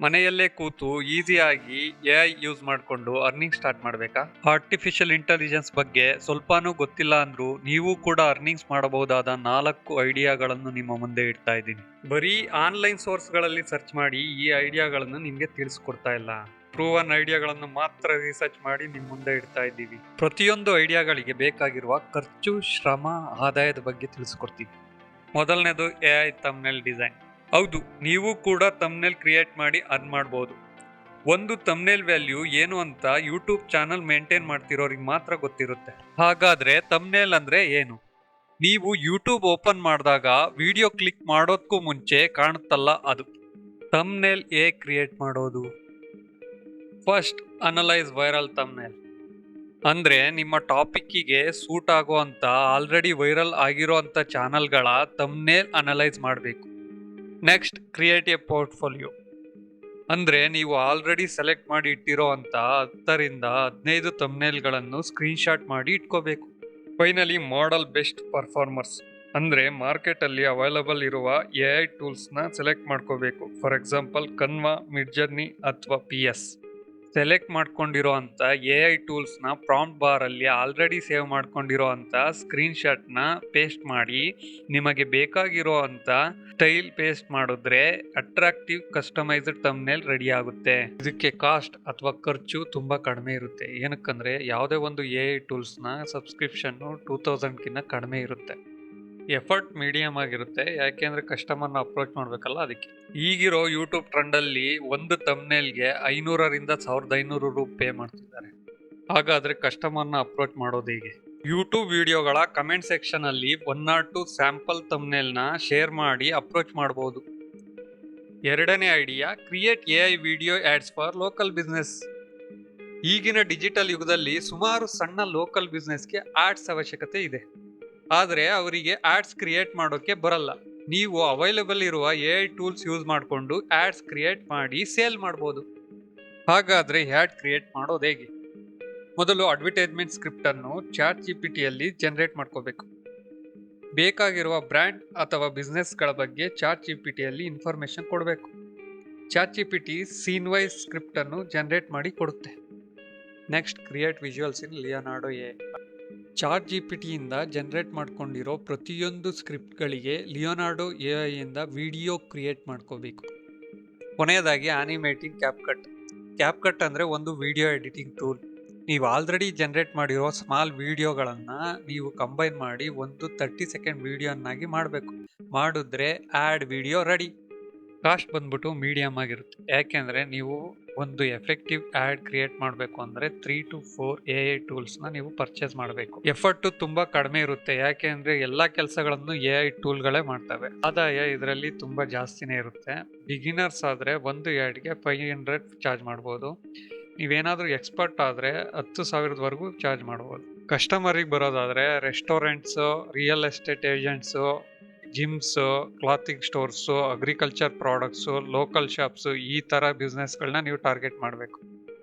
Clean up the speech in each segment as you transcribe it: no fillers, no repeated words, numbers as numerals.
ಮನೆಯಲ್ಲೇ ಕೂತು ಈಸಿಯಾಗಿ ಎಐ ಯೂಸ್ ಮಾಡಿಕೊಂಡು ಅರ್ನಿಂಗ್ ಸ್ಟಾರ್ಟ್ ಮಾಡಬೇಕಾ? ಆರ್ಟಿಫಿಷಿಯಲ್ ಇಂಟೆಲಿಜೆನ್ಸ್ ಬಗ್ಗೆ ಸ್ವಲ್ಪನೂ ಗೊತ್ತಿಲ್ಲ ಅಂದ್ರೂ ನೀವು ಕೂಡ ಅರ್ನಿಂಗ್ಸ್ ಮಾಡಬಹುದಾದ 4 ಐಡಿಯಾಗಳನ್ನು ನಿಮ್ಮ ಮುಂದೆ ಇಡ್ತಾ ಇದ್ದೀನಿ. ಬರೀ ಆನ್ಲೈನ್ ಸೋರ್ಸ್ಗಳಲ್ಲಿ ಸರ್ಚ್ ಮಾಡಿ ಈ ಐಡಿಯಾಗಳನ್ನು ನಿಮಗೆ ತಿಳಿಸ್ಕೊಡ್ತಾ ಇಲ್ಲ. ಪ್ರೂವನ್ ಐಡಿಯಾಗಳನ್ನು ಮಾತ್ರ ರಿಸರ್ಚ್ ಮಾಡಿ ನಿಮ್ಮ ಮುಂದೆ ಇಡ್ತಾ ಇದ್ದೀವಿ. ಪ್ರತಿಯೊಂದು ಐಡಿಯಾಗಳಿಗೆ ಬೇಕಾಗಿರುವ ಖರ್ಚು, ಶ್ರಮ, ಆದಾಯದ ಬಗ್ಗೆ ತಿಳಿಸ್ಕೊಡ್ತೀವಿ. ಮೊದಲನೇದು ಎಐ ಥಂಬ್ನೇಲ್ ಡಿಸೈನ್. ಹೌದು, ನೀವು ಕೂಡ ಥಂಬ್ನೇಲ್ ಕ್ರಿಯೇಟ್ ಮಾಡಿ ಅರ್ನ್ ಮಾಡಬಹುದು. ಒಂದು ಥಂಬ್ನೇಲ್ ವ್ಯಾಲ್ಯೂ ಏನು ಅಂತ ಯೂಟ್ಯೂಬ್ ಚಾನಲ್ ಮೇಂಟೈನ್ ಮಾಡ್ತಿರೋರಿಗೆ ಮಾತ್ರ ಗೊತ್ತಿರುತ್ತೆ. ಹಾಗಾದ್ರೆ ಥಂಬ್ನೇಲ್ ಅಂದ್ರೆ ಏನು? ನೀವು ಯೂಟ್ಯೂಬ್ ಓಪನ್ ಮಾಡಿದಾಗ ವಿಡಿಯೋ ಕ್ಲಿಕ್ ಮಾಡೋದಕ್ಕೂ ಮುಂಚೆ ಕಾಣುತ್ತಲ್ಲ ಅದು. ಥಂಬ್ನೇಲ್ ಹೇಗೆ ಕ್ರಿಯೇಟ್ ಮಾಡೋದು? First, analyse viral thumbnail. ಅಂದ್ರೆ ನಿಮ್ಮ ಟಾಪಿಕ್ಕಿಗೆ ಸೂಟ್ ಆಗುವಂತ ಆಲ್ರೆಡಿ ವೈರಲ್ ಆಗಿರೋಂಥ ಚಾನಲ್ಗಳ ಥಂಬ್ನೇಲ್ ಅನಲೈಸ್ ಮಾಡಬೇಕು. Next, create A portfolio. ಅಂದ್ರೆ ನೀವು ಆಲ್ರೆಡಿ ಸೆಲೆಕ್ಟ್ ಮಾಡಿ ಇಟ್ಟಿರೋ ಅಂತ 10ರಿಂದ 15 ಥಂಬ್ನೇಲ್ಗಳನ್ನು ಸ್ಕ್ರೀನ್ಶಾಟ್ ಮಾಡಿ ಇಟ್ಕೋಬೇಕು. Finally, model best performers. ಅಂದ್ರೆ ಮಾರ್ಕೆಟ್ ಅಲ್ಲಿ ಅವೈಲಬಲ್ ಇರುವ ಎಐ ಟೂಲ್ಸ್ ನ ಸೆಲೆಕ್ಟ್ ಮಾಡ್ಕೋಬೇಕು. ಫಾರ್ ಎಕ್ಸಾಂಪಲ್, ಕನ್ವಾ, ಮಿಡ್ಜರ್ನಿ ಅಥವಾ PS. ಸೆಲೆಕ್ಟ್ ಮಾಡ್ಕೊಂಡಿರೋ ಅಂತ ಎಐ ಟೂಲ್ಸ್ ನ ಪ್ರಾಂಪ್ಟ್ ಬಾರ್ ಅಲ್ಲಿ ಆಲ್ರೆಡಿ ಸೇವ್ ಮಾಡ್ಕೊಂಡಿರೋ ಅಂತ ಸ್ಕ್ರೀನ್ ಶಾಟ್ ನ ಪೇಸ್ಟ್ ಮಾಡಿ ನಿಮಗೆ ಬೇಕಾಗಿರೋ ಅಂತ ಸ್ಟೈಲ್ ಪೇಸ್ಟ್ ಮಾಡಿದ್ರೆ ಅಟ್ರಾಕ್ಟಿವ್ ಕಸ್ಟಮೈಸ್ಡ್ ಥಂಬ್ನೇಲ್ ರೆಡಿ ಆಗುತ್ತೆ. ಇದಕ್ಕೆ ಕಾಸ್ಟ್ ಅಥವಾ ಖರ್ಚು ತುಂಬಾ ಕಡಿಮೆ ಇರುತ್ತೆ. ಏನಕ್ಕಂದ್ರೆ ಯಾವುದೇ ಒಂದು ಎಐ ಟೂಲ್ಸ್ ನ ಸಬ್ಸ್ಕ್ರಿಪ್ಷನ್ 2000 ಕಡಿಮೆ ಇರುತ್ತೆ. ಎಫರ್ಟ್ ಮೀಡಿಯಂ ಆಗಿರುತ್ತೆ, ಯಾಕೆಂದ್ರೆ ಕಸ್ಟಮರ್ನ ಅಪ್ರೋಚ್ ಮಾಡ್ಬೇಕಲ್ಲ, ಅದಕ್ಕೆ. ಈಗಿರೋ ಯೂಟ್ಯೂಬ್ ಟ್ರೆಂಡ್ ಅಲ್ಲಿ ಒಂದು ಥಂಬ್ನೇಲ್ಗೆ 500ರಿಂದ 1500 ರೂಪಾಯಿ ಪೇ ಮಾಡ್ತಿದ್ದಾರೆ. ಹಾಗಾದ್ರೆ ಕಸ್ಟಮರ್ನ ಅಪ್ರೋಚ್ ಮಾಡೋದು ಹೇಗೆ? ಯೂಟ್ಯೂಬ್ ವಿಡಿಯೋಗಳ ಕಮೆಂಟ್ ಸೆಕ್ಷನ್ ಅಲ್ಲಿ 1 or 2 ಸ್ಯಾಂಪಲ್ ಥಂಬ್ನೇಲ್ ನ ಶೇರ್ ಮಾಡಿ ಅಪ್ರೋಚ್ ಮಾಡಬಹುದು. ಎರಡನೇ idea, create AI video ads for local business. ಈಗಿನ ಡಿಜಿಟಲ್ ಯುಗದಲ್ಲಿ ಸುಮಾರು ಸಣ್ಣ ಲೋಕಲ್ ಬಿಸ್ನೆಸ್ಗೆ ಆಡ್ಸ್ ಅವಶ್ಯಕತೆ ಇದೆ. ಆದರೆ ಅವರಿಗೆ ಆಡ್ಸ್ ಕ್ರಿಯೇಟ್ ಮಾಡೋಕೆ ಬರಲ್ಲ. ನೀವು ಅವೈಲೇಬಲ್ ಇರುವ ಎಐ ಟೂಲ್ಸ್ ಯೂಸ್ ಮಾಡಿಕೊಂಡು ಆಡ್ಸ್ ಕ್ರಿಯೇಟ್ ಮಾಡಿ ಸೇಲ್ ಮಾಡ್ಬೋದು. ಹಾಗಾದ್ರೆ ಆಡ್ ಕ್ರಿಯೇಟ್ ಮಾಡೋದು ಹೇಗೆ? ಮೊದಲು ಅಡ್ವರ್ಟೈಸ್ಮೆಂಟ್ ಸ್ಕ್ರಿಪ್ಟ್ ಅನ್ನು ChatGPTಯಲ್ಲಿ ಜನರೇಟ್ ಮಾಡ್ಕೋಬೇಕು. ಬೇಕಾಗಿರುವ ಬ್ರ್ಯಾಂಡ್ ಅಥವಾ ಬಿಸ್ನೆಸ್ಗಳ ಬಗ್ಗೆ ChatGPTಯಲ್ಲಿ ಇನ್ಫಾರ್ಮೇಶನ್ ಕೊಡಬೇಕು. ChatGPT ಸೀನ್ ವೈಸ್ ಸ್ಕ್ರಿಪ್ಟ್ ಅನ್ನು ಜನರೇಟ್ ಮಾಡಿ ಕೊಡುತ್ತೆ. ನೆಕ್ಸ್ಟ್, ಕ್ರಿಯೇಟ್ ವಿಜುವಲ್ಸ್ ಇನ್ ಲಿಯೋನಾರ್ಡೋ ಎಐ. ChatGPTಯಿಂದ ಜನರೇಟ್ ಮಾಡ್ಕೊಂಡಿರೋ ಪ್ರತಿಯೊಂದು ಸ್ಕ್ರಿಪ್ಟ್ಗಳಿಗೆ ಲಿಯೋನಾರ್ಡೋ ಎಐ ಇಂದ ವಿಡಿಯೋ ಕ್ರಿಯೇಟ್ ಮಾಡ್ಕೋಬೇಕು. ಕೊನೆಯದಾಗಿ, ಆನಿಮೇಟಿಂಗ್ ಕ್ಯಾಪ್ಕಟ್. ಕ್ಯಾಪ್ಕಟ್ ಅಂದರೆ ಒಂದು ವಿಡಿಯೋ ಎಡಿಟಿಂಗ್ ಟೂಲ್. ನೀವು ಆಲ್ರೆಡಿ ಜನರೇಟ್ ಮಾಡಿರೋ ಸ್ಮಾಲ್ ವಿಡಿಯೋಗಳನ್ನು ನೀವು ಕಂಬೈನ್ ಮಾಡಿ ಒಂದು 30 ಸೆಕೆಂಡ್ ವಿಡಿಯೋನಾಗಿ ಮಾಡಬೇಕು. ಮಾಡಿದ್ರೆ ಆ್ಯಡ್ ವಿಡಿಯೋ ರೆಡಿ. ಕಾಸ್ಟ್ ಬಂದ್ಬಿಟ್ಟು ಮೀಡಿಯಮ್ ಆಗಿರುತ್ತೆ, ಯಾಕೆಂದರೆ ನೀವು ಒಂದು ಎಫೆಕ್ಟಿವ್ ಆ್ಯಡ್ ಕ್ರಿಯೇಟ್ ಮಾಡಬೇಕು ಅಂದರೆ 3 to 4 ಎಐ ಟೂಲ್ಸ್ನ ನೀವು ಪರ್ಚೇಸ್ ಮಾಡಬೇಕು. ಎಫರ್ಟು ತುಂಬ ಕಡಿಮೆ ಇರುತ್ತೆ, ಯಾಕೆಂದರೆ ಎಲ್ಲ ಕೆಲಸಗಳನ್ನು ಎಐ ಟೂಲ್ಗಳೇ ಮಾಡ್ತವೆ. ಆದಾಯ ಇದರಲ್ಲಿ ತುಂಬ ಜಾಸ್ತಿನೇ ಇರುತ್ತೆ. ಬಿಗಿನರ್ಸ್ ಆದರೆ ಒಂದು ಆ್ಯಡ್ಗೆ 500 ಚಾರ್ಜ್ ಮಾಡ್ಬೋದು. ನೀವೇನಾದರೂ ಎಕ್ಸ್ಪರ್ಟ್ ಆದರೆ 10,000ವರೆಗೂ ಚಾರ್ಜ್ ಮಾಡ್ಬೋದು. ಕಸ್ಟಮರಿಗೆ ಬರೋದಾದರೆ restaurants, real estate agents, gyms, clothing stores, agriculture products, local shops, ಈ ಥರ ಬಿಸ್ನೆಸ್ಗಳನ್ನ ನೀವು ಟಾರ್ಗೆಟ್ ಮಾಡಬೇಕು.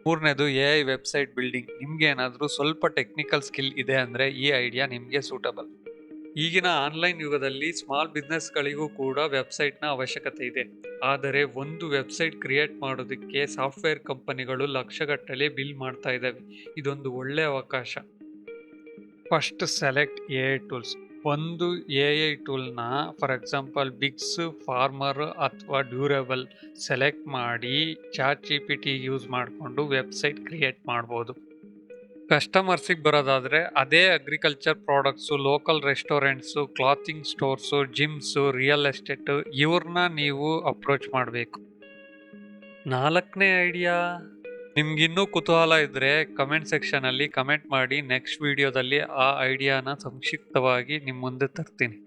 ಮೂರನೇದು, ಎಐ ವೆಬ್ಸೈಟ್ ಬಿಲ್ಡಿಂಗ್. ನಿಮ್ಗೆ ಏನಾದರೂ ಸ್ವಲ್ಪ ಟೆಕ್ನಿಕಲ್ ಸ್ಕಿಲ್ ಇದೆ ಅಂದರೆ ಈ ಐಡಿಯಾ ನಿಮಗೆ ಸೂಟಬಲ್. ಈಗಿನ ಆನ್ಲೈನ್ ಯುಗದಲ್ಲಿ ಸ್ಮಾಲ್ ಬಿಸ್ನೆಸ್ಗಳಿಗೂ ಕೂಡ ವೆಬ್ಸೈಟ್ನ ಅವಶ್ಯಕತೆ ಇದೆ. ಆದರೆ ಒಂದು ವೆಬ್ಸೈಟ್ ಕ್ರಿಯೇಟ್ ಮಾಡೋದಕ್ಕೆ ಸಾಫ್ಟ್ವೇರ್ ಕಂಪನಿಗಳು ಲಕ್ಷಗಟ್ಟಲೆ ಬಿಲ್ ಮಾಡ್ತಾ ಇದ್ದಾವೆ. ಇದೊಂದು ಒಳ್ಳೆ ಅವಕಾಶ. First, select AI tools. ಒಂದು ಎಐ ಟೂಲ್ನ, ಫಾರ್ ಎಕ್ಸಾಂಪಲ್ ಬಿಗ್ಸ್, ಫಾರ್ಮರ್ ಅಥವಾ ಡ್ಯೂರಬಲ್ ಸೆಲೆಕ್ಟ್ ಮಾಡಿ ChatGPT ಯೂಸ್ ಮಾಡಿಕೊಂಡು ವೆಬ್ಸೈಟ್ ಕ್ರಿಯೇಟ್ ಮಾಡ್ಬೋದು. ಕಸ್ಟಮರ್ಸಿಗೆ ಬರೋದಾದರೆ ಅದೇ agriculture products, local restaurants, clothing stores, gyms, real estate, ಇವ್ರನ್ನ ನೀವು ಅಪ್ರೋಚ್ ಮಾಡಬೇಕು. ನಾಲ್ಕನೇ ಐಡಿಯಾ, ನಿಮ್ಗಿನ್ನೂ ಕುತೂಹಲ ಇದ್ದರೆ ಕಮೆಂಟ್ ಸೆಕ್ಷನಲ್ಲಿ ಕಮೆಂಟ್ ಮಾಡಿ. ನೆಕ್ಸ್ಟ್ ವಿಡಿಯೋದಲ್ಲಿ ಆ ಐಡಿಯಾನ ಸಂಕ್ಷಿಪ್ತವಾಗಿ ನಿಮ್ಮ ಮುಂದೆ ತರ್ತೀನಿ.